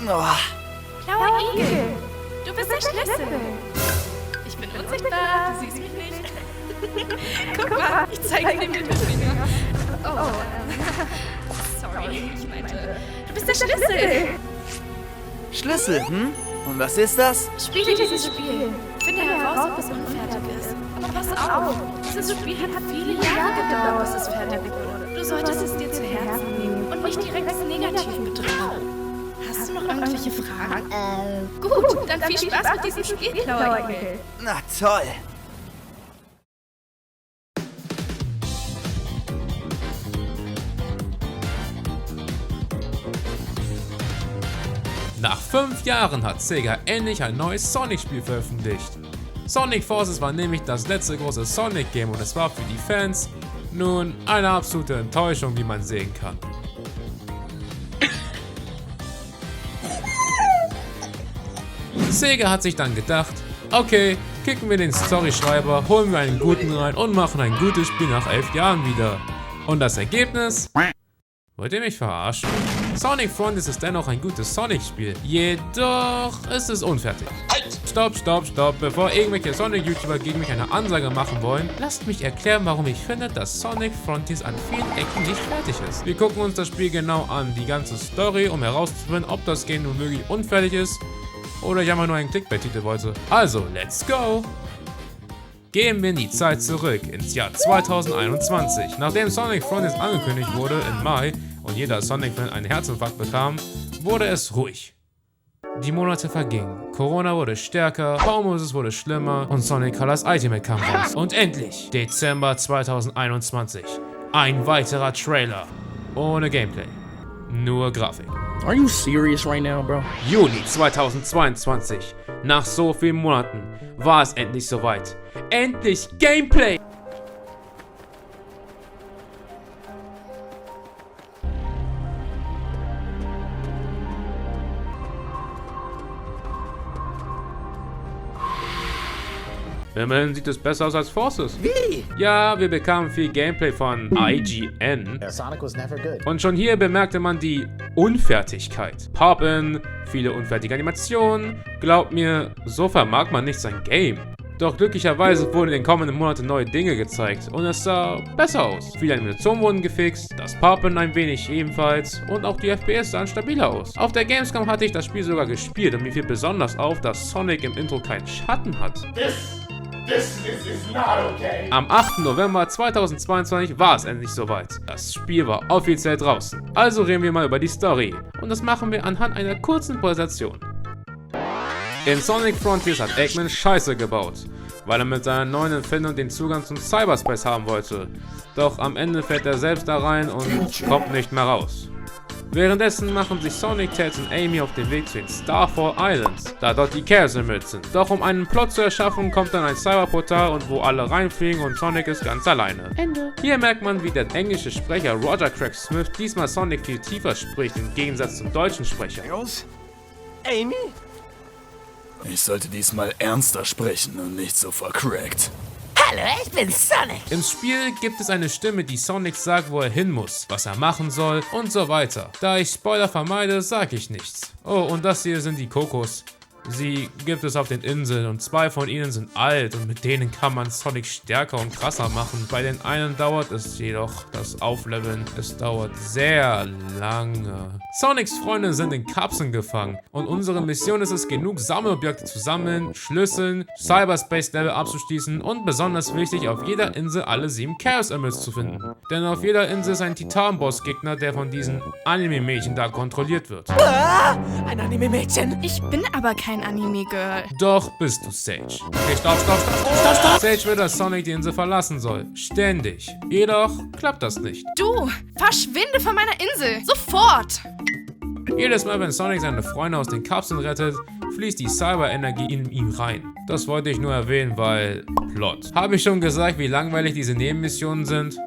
Oh. Blauer Igel, du bist der Schlüssel. Ich bin unsichtbar, du siehst mich nicht. Guck mal, ich zeige dir den Mittelfinger. Oh, sorry, ich meinte, du bist der Schlüssel. Schlüssel, hm? Und was ist das? Spiele dieses Spiel. Finde heraus, ob es unfertig ist. Aber pass auf, dieses Spiel hat viele Jahre gedauert, bis es fertig wurde. Du solltest es dir zu Herzen nehmen und nicht direkt als negativ betrachten. Hast du noch irgendwelche Fragen? Gut, dann viel Spaß mit diesem Spiel, Blauer Igel. Na toll. Nach 5 Jahren hat Sega endlich ein neues Sonic-Spiel veröffentlicht. Sonic Forces war nämlich das letzte große Sonic-Game und es war für die Fans nun eine absolute Enttäuschung, wie man sehen kann. Sega hat sich dann gedacht, okay, kicken wir den Storyschreiber, holen wir einen guten rein und machen ein gutes Spiel nach 11 Jahren wieder. Und das Ergebnis? Wollt ihr mich verarschen? Sonic Frontiers ist dennoch ein gutes Sonic-Spiel, jedoch ist es unfertig. Stopp, bevor irgendwelche Sonic-YouTuber gegen mich eine Ansage machen wollen, lasst mich erklären, warum ich finde, dass Sonic Frontiers an vielen Ecken nicht fertig ist. Wir gucken uns das Spiel genau an, die ganze Story, um herauszufinden, ob das Game nun wirklich unfertig ist oder ich einfach nur einen Clickbait-Titel wollte. Also, let's go! Gehen wir in die Zeit zurück, ins Jahr 2021. Nachdem Sonic Frontiers angekündigt wurde im Mai und jeder Sonic-Fan einen Herzinfarkt bekam, wurde es ruhig. Die Monate vergingen, Corona wurde stärker, Baumoses wurde schlimmer und Sonic Colors Ultimate kam raus. Und endlich, Dezember 2021, ein weiterer Trailer. Ohne Gameplay, nur Grafik. Are you serious right now, bro? Juli 2022, nach so vielen Monaten, war es endlich soweit. Endlich Gameplay! Immerhin sieht es besser aus als Forces. Wie? Ja, wir bekamen viel Gameplay von IGN. Sonic was never good. Und schon hier bemerkte man die Unfertigkeit. Pop-In, viele unfertige Animationen. Glaubt mir, so vermag man nicht sein Game. Doch glücklicherweise wurden in den kommenden Monaten neue Dinge gezeigt und es sah besser aus. Viele Animationen wurden gefixt, das Pop-In ein wenig ebenfalls und auch die FPS sahen stabiler aus. Auf der Gamescom hatte ich das Spiel sogar gespielt und mir fiel besonders auf, dass Sonic im Intro keinen Schatten hat. This is not okay. Am 8. November 2022 war es endlich soweit. Das Spiel war offiziell draußen. Also reden wir mal über die Story. Und das machen wir anhand einer kurzen Präsentation. In Sonic Frontiers hat Eggman Scheiße gebaut, weil er mit seiner neuen Erfindung den Zugang zum Cyberspace haben wollte. Doch am Ende fällt er selbst da rein und kommt nicht mehr raus. Währenddessen machen sich Sonic, Tails und Amy auf den Weg zu den Starfall Islands, da dort die Chaos Emeralds sind. Doch um einen Plot zu erschaffen, kommt dann ein Cyberportal und wo alle reinfliegen und Sonic ist ganz alleine. Ende. Hier merkt man, wie der englische Sprecher Roger Craig Smith diesmal Sonic viel tiefer spricht, im Gegensatz zum deutschen Sprecher. Tails? Amy? Ich sollte diesmal ernster sprechen und nicht so vercrackt. Hallo, ich bin Sonic. Im Spiel gibt es eine Stimme, die Sonic sagt, wo er hin muss, was er machen soll und so weiter. Da ich Spoiler vermeide, sage ich nichts. Oh, und das hier sind die Kokos. Sie gibt es auf den Inseln und 2 von ihnen sind alt und mit denen kann man Sonic stärker und krasser machen. Bei den einen dauert es jedoch das Aufleveln. Es dauert sehr lange. Sonics Freunde sind in Kapseln gefangen und unsere Mission ist es, genug Sammelobjekte zu sammeln, Schlüsseln, Cyberspace-Level abzuschließen und besonders wichtig, auf jeder Insel alle 7 Chaos Emeralds zu finden. Denn auf jeder Insel ist ein Titan-Boss-Gegner, der von diesen Anime-Mädchen da kontrolliert wird. Ah, ein Anime-Mädchen. Ich bin aber kein Anime-Girl. Doch bist du Sage. Okay, stopp. Sage will, dass Sonic die Insel verlassen soll. Ständig. Jedoch klappt das nicht. Du, verschwinde von meiner Insel. Sofort. Jedes Mal, wenn Sonic seine Freunde aus den Kapseln rettet, fließt die Cyber-Energie in ihn rein. Das wollte ich nur erwähnen, weil... Plot. Habe ich schon gesagt, wie langweilig diese Nebenmissionen sind?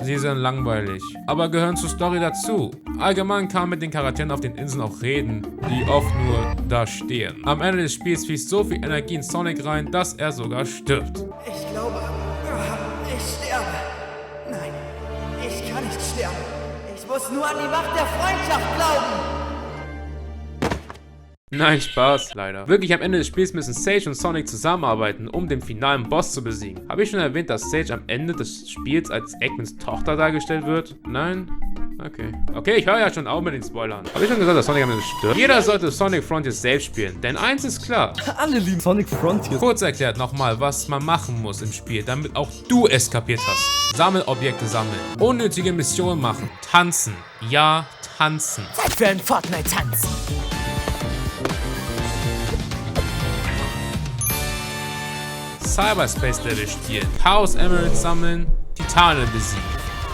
Sie sind langweilig, aber gehören zur Story dazu. Allgemein kann man mit den Charakteren auf den Inseln auch reden, die oft nur da stehen. Am Ende des Spiels fließt so viel Energie in Sonic rein, dass er sogar stirbt. Ich glaube, ich sterbe. Nein, ich kann nicht sterben. Ich muss nur an die Macht der Freundschaft glauben. Nein, Spaß, leider. Wirklich, am Ende des Spiels müssen Sage und Sonic zusammenarbeiten, um den finalen Boss zu besiegen. Habe ich schon erwähnt, dass Sage am Ende des Spiels als Eggmans Tochter dargestellt wird? Nein? Okay. Okay, ich höre ja schon auf mit den Spoilern. Habe ich schon gesagt, dass Sonic am Ende stirbt? Jeder sollte Sonic Frontiers selbst spielen, denn eins ist klar. Alle lieben Sonic Frontiers. Kurz erklärt nochmal, was man machen muss im Spiel, damit auch du es kapiert hast. Sammelobjekte sammeln, unnötige Missionen machen, tanzen. Ja, tanzen. Zeit für einen Fortnite-Tanz. Cyberspace-Level spielen, Chaos Emeralds sammeln, Titane besiegen.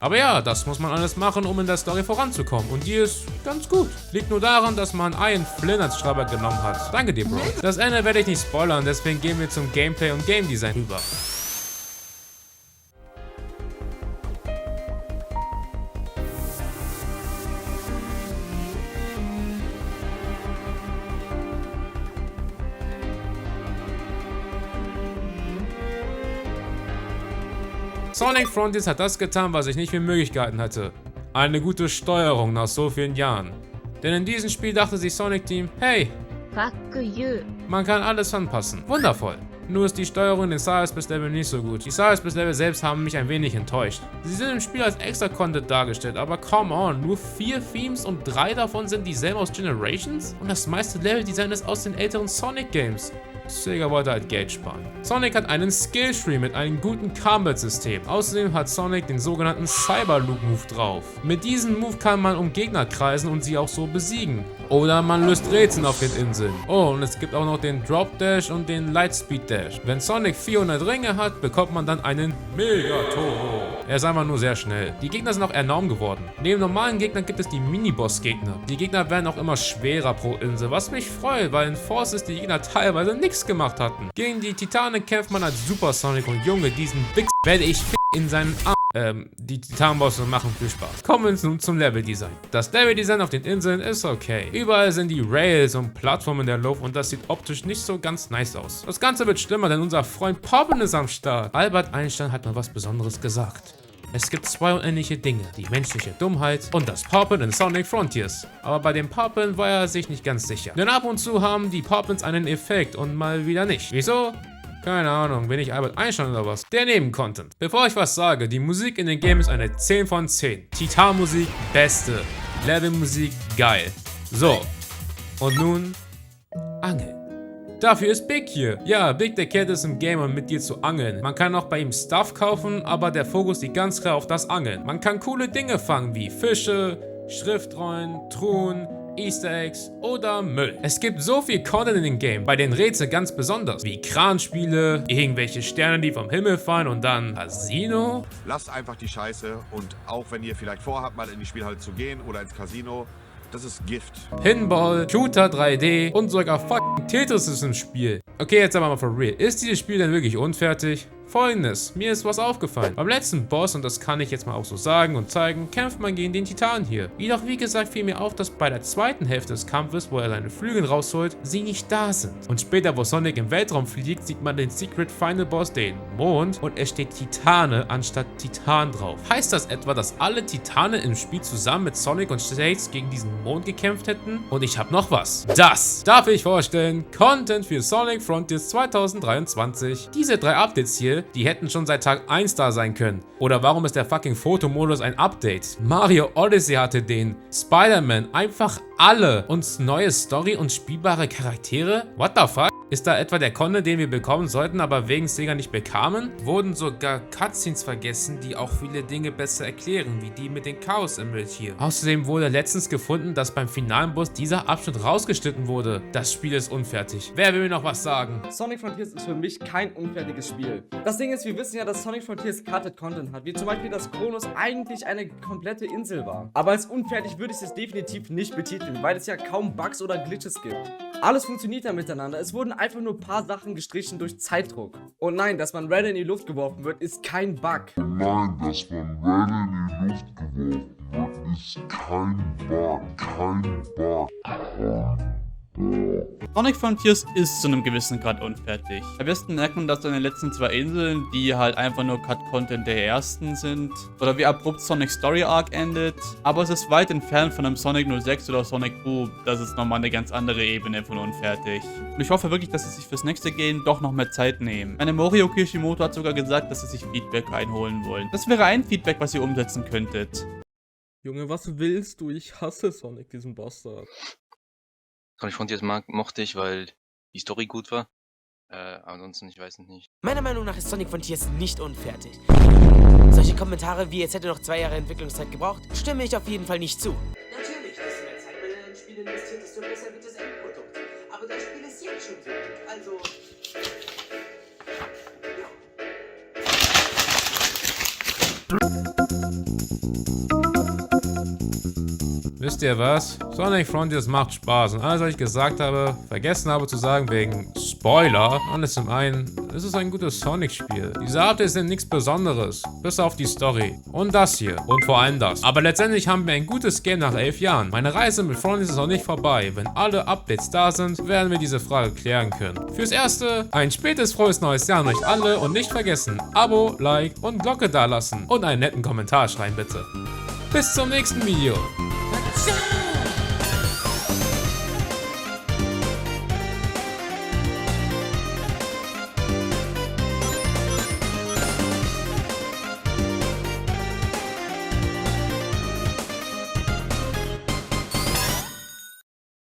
Aber ja, das muss man alles machen, um in der Story voranzukommen. Und die ist ganz gut. Liegt nur daran, dass man Ian Flynn als Schreiber genommen hat. Danke dir, Bro. Das Ende werde ich nicht spoilern, deswegen gehen wir zum Gameplay und Game Design rüber. Sonic Frontiers hat das getan, was ich nicht für möglich gehalten hatte. Eine gute Steuerung nach so vielen Jahren. Denn in diesem Spiel dachte sich Sonic Team, hey, man kann alles anpassen. Wundervoll. Nur ist die Steuerung in den Cyberspace Level nicht so gut. Die Cyberspace Level selbst haben mich ein wenig enttäuscht. Sie sind im Spiel als extra Content dargestellt, aber come on, nur 4 Themes und 3 davon sind dieselben aus Generations? Und das meiste Leveldesign ist aus den älteren Sonic Games. Sega wollte halt Geld sparen. Sonic hat einen Skilltree mit einem guten Combat-System. Außerdem hat Sonic den sogenannten Cyber-Loop-Move drauf. Mit diesem Move kann man um Gegner kreisen und sie auch so besiegen. Oder man löst Rätsel auf den Inseln. Oh, und es gibt auch noch den Drop Dash und den Lightspeed Dash. Wenn Sonic 400 Ringe hat, bekommt man dann einen Megatoro. Er ist einfach nur sehr schnell. Die Gegner sind auch enorm geworden. Neben normalen Gegnern gibt es die Miniboss-Gegner. Die Gegner werden auch immer schwerer pro Insel, was mich freut, weil in Forces die Gegner teilweise nichts gemacht hatten. Gegen die Titane kämpft man als Super Sonic und Junge, diesen Big werde ich in seinen Arm. Die Titanbosse machen viel Spaß. Kommen wir nun zum Leveldesign. Das Leveldesign auf den Inseln ist okay. Überall sind die Rails und Plattformen in der Luft und das sieht optisch nicht so ganz nice aus. Das Ganze wird schlimmer, denn unser Freund Poppen ist am Start. Albert Einstein hat mal was Besonderes gesagt. Es gibt 2 unendliche Dinge, die menschliche Dummheit und das Poppen in Sonic Frontiers. Aber bei dem Poppen war er sich nicht ganz sicher. Denn ab und zu haben die Poppens einen Effekt und mal wieder nicht. Wieso? Keine Ahnung, bin ich Albert Einstein oder was? Der Nebencontent. Bevor ich was sage, die Musik in den Game ist eine 10 von 10. Titanmusik, beste. Levelmusik, geil. So, und nun Angeln. Dafür ist Big hier. Ja, Big der kehrt es im Game, um mit dir zu angeln. Man kann auch bei ihm Stuff kaufen, aber der Fokus liegt ganz klar auf das Angeln. Man kann coole Dinge fangen, wie Fische, Schriftrollen, Truhen, Easter Eggs oder Müll. Es gibt so viel Content in dem Game, bei den Rätseln ganz besonders, wie Kranspiele, irgendwelche Sterne, die vom Himmel fallen und dann Casino. Lasst einfach die Scheiße und auch wenn ihr vielleicht vorhabt, mal in die Spielhalle zu gehen oder ins Casino, das ist Gift. Pinball, Shooter 3D und sogar fucking Tetris ist im Spiel. Okay, jetzt aber mal for real. Ist dieses Spiel denn wirklich unfertig? Folgendes, mir ist was aufgefallen. Beim letzten Boss, und das kann ich jetzt mal auch so sagen und zeigen, kämpft man gegen den Titan hier. Jedoch, wie gesagt, fiel mir auf, dass bei der zweiten Hälfte des Kampfes, wo er seine Flügel rausholt, sie nicht da sind. Und später, wo Sonic im Weltraum fliegt, sieht man den Secret Final Boss, den Mond, und es steht Titane anstatt Titan drauf. Heißt das etwa, dass alle Titane im Spiel zusammen mit Sonic und Shades gegen diesen Mond gekämpft hätten? Und ich habe noch was. Das darf ich vorstellen, Content für Sonic Frontiers 2023. Diese 3 Updates hier, die hätten schon seit Tag 1 da sein können. Oder warum ist der fucking Fotomodus ein Update? Mario Odyssey hatte den. Spider-Man, einfach alle. Und neue Story und spielbare Charaktere? What the fuck? Ist da etwa der Content, den wir bekommen sollten, aber wegen Sega nicht bekamen? Wurden sogar Cutscenes vergessen, die auch viele Dinge besser erklären, wie die mit den Chaos Emeralds hier. Außerdem wurde letztens gefunden, dass beim finalen Boss dieser Abschnitt rausgeschnitten wurde. Das Spiel ist unfertig. Wer will mir noch was sagen? Sonic Frontiers ist für mich kein unfertiges Spiel. Das Ding ist, wir wissen ja, dass Sonic Frontiers Cutted Content hat, wie zum Beispiel, dass Kronos eigentlich eine komplette Insel war. Aber als unfertig würde ich es definitiv nicht betiteln, weil es ja kaum Bugs oder Glitches gibt. Alles funktioniert ja miteinander, es wurden einfach nur ein paar Sachen gestrichen durch Zeitdruck. Und nein, dass man Red in die Luft geworfen wird, ist kein Bug. Nein, dass man Red in die Luft geworfen wird, ist kein Bug, kein Bug. Sonic Frontiers ist zu einem gewissen Grad unfertig. Am besten merkt man das an den letzten 2 Inseln, die halt einfach nur Cut-Content der ersten sind. Oder wie abrupt Sonic Story Arc endet. Aber es ist weit entfernt von einem Sonic 06 oder Sonic Boom. Das ist nochmal eine ganz andere Ebene von unfertig. Und ich hoffe wirklich, dass sie sich fürs nächste Game doch noch mehr Zeit nehmen. Meine Morio Kishimoto hat sogar gesagt, dass sie sich Feedback einholen wollen. Das wäre ein Feedback, was ihr umsetzen könntet. Junge, was willst du? Ich hasse Sonic, diesen Bastard. Sonic Frontiers mochte ich, weil die Story gut war. Ansonsten, ich weiß nicht. Meiner Meinung nach ist Sonic Frontiers nicht unfertig. Solche Kommentare wie, jetzt hätte noch 2 Jahre Entwicklungszeit gebraucht, stimme ich auf jeden Fall nicht zu. Natürlich, desto mehr Zeit man in ein Spiel investiert, desto besser wird das Endprodukt. Aber das Spiel ist jetzt schon so gut, also... Wisst ihr was? Sonic Frontiers macht Spaß und alles, was ich gesagt habe, vergessen habe zu sagen wegen Spoiler. Und zum einen, es ist ein gutes Sonic-Spiel. Diese Updates sind nichts Besonderes, bis auf die Story. Und das hier. Und vor allem das. Aber letztendlich haben wir ein gutes Game nach 11 Jahren. Meine Reise mit Frontiers ist noch nicht vorbei. Wenn alle Updates da sind, werden wir diese Frage klären können. Fürs Erste, ein spätes frohes neues Jahr an euch alle und nicht vergessen, Abo, Like und Glocke dalassen. Und einen netten Kommentar schreiben bitte. Bis zum nächsten Video. Ciao!